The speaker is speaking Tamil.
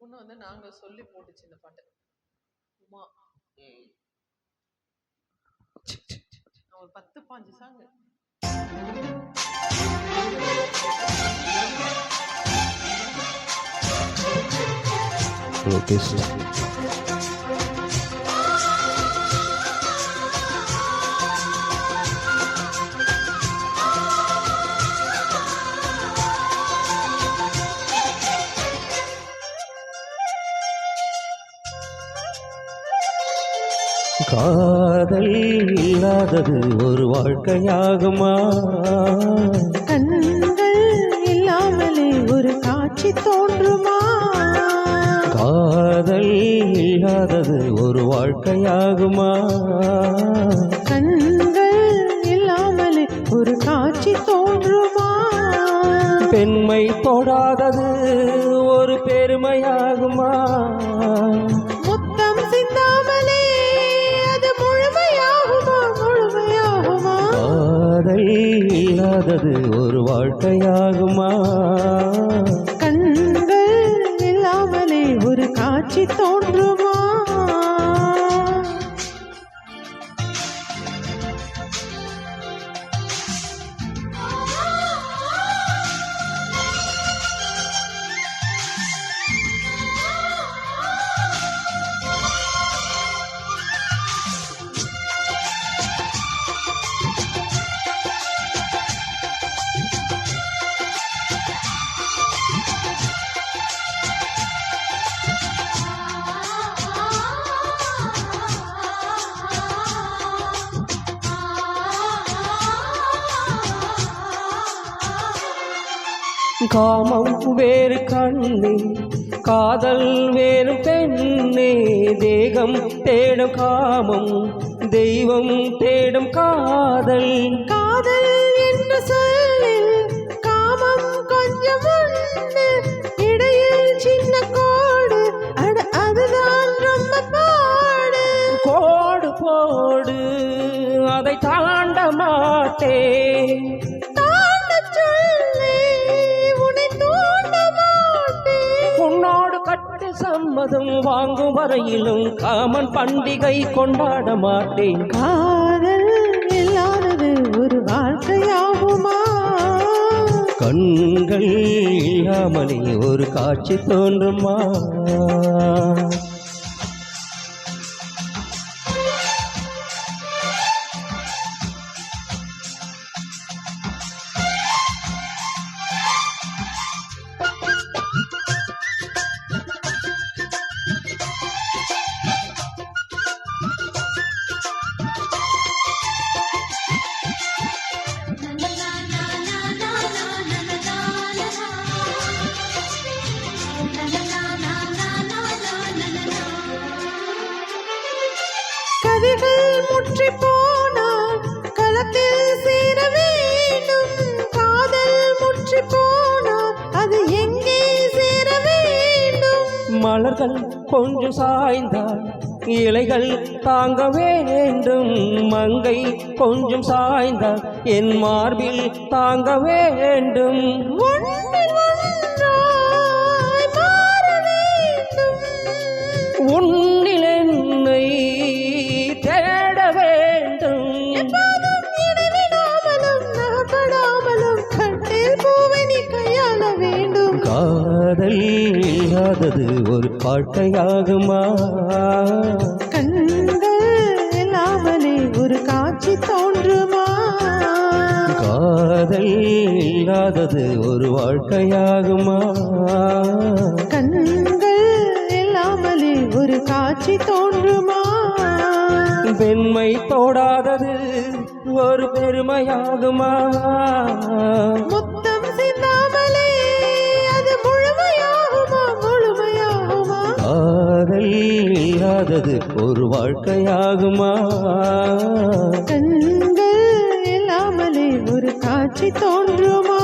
பொண்ணு வந்து நாங்க சொல்லி போட்டுச்சு இந்த பாட்டு. உமா ஒரு 10-15 சாங். காதல் இல்லாதது ஒரு வாழ்க்கையாகுமா? கண்கள் இல்லாமலே ஒரு காட்சி தோன்றுமா? காதல் இல்லாதது ஒரு வாழ்க்கையாகுமா? கண்கள் இல்லாமலே ஒரு காட்சி தோன்றுமா? பெண்மை தொடாதது ஒரு பெருமையாகுமா? முத்தம் சிந்தாமலே அது முழுமையாகுமா? முழுமையாகுமா? காதல் இல்லாதது ஒரு வாழ்க்கையாகுமா? கண்கள் இல்லாமலே ஒரு காட்சி தோன்றுமா? காமம் வேறு கண்ணே, காதல் வேறு பெண்ணே. தேகம் தேடும் காமம், தெய்வம் தேடும் காதல். காதல் என்று சொல்லில் காமம் கொஞ்சம் உண்டு, இடையில் சின்ன கோடு, அட அதுதான் ரொம்ப பாடு. கோடு போடு, அதை தாண்ட மாட்டேன். உன்னோடு கட்டு சம்மதம் வாங்கும் வரையிலும் காமன் பண்டிகை கொண்டாட மாட்டேன். காதல் இல்லாதது ஒரு வாழ்க்கையாகுமா? கண்கள் இல்லாமலே ஒரு காட்சி தோன்றுமா? கதிர்கள் முற்றி போனால் களத்தில் சேர வேண்டும். காதல் முற்றி போனால் அது எங்கே சேர வேண்டும்? மலர்கள் கொஞ்சம் சாய்ந்தால் இலைகள் தாங்க வேண்டும். மங்கை கொஞ்சம் சாய்ந்தால் என் மார்பில் தாங்க வேண்டும். உன்னில் என்னை தேட வேண்டும். காதல் இல்லாதது ஒரு வாழ்க்கையாகுமா? கண்கள் இல்லாமலே ஒரு காட்சி தோன்றுமா? காதல் இல்லாதது ஒரு வாழ்க்கையாகுமா? கண்கள் இல்லாமலே ஒரு காட்சி தோன்றுமா? பெண்மை தோடாதது ஒரு பெருமையாகுமா? முத்தம் சிந்தாமலே அது முழுமையாகுமா? முழுமையாகுமா? காதல் இல்லாதது ஒரு வாழ்க்கையாகுமா? கண்கள் இல்லாமலே ஒரு காட்சி தோன்றுமா?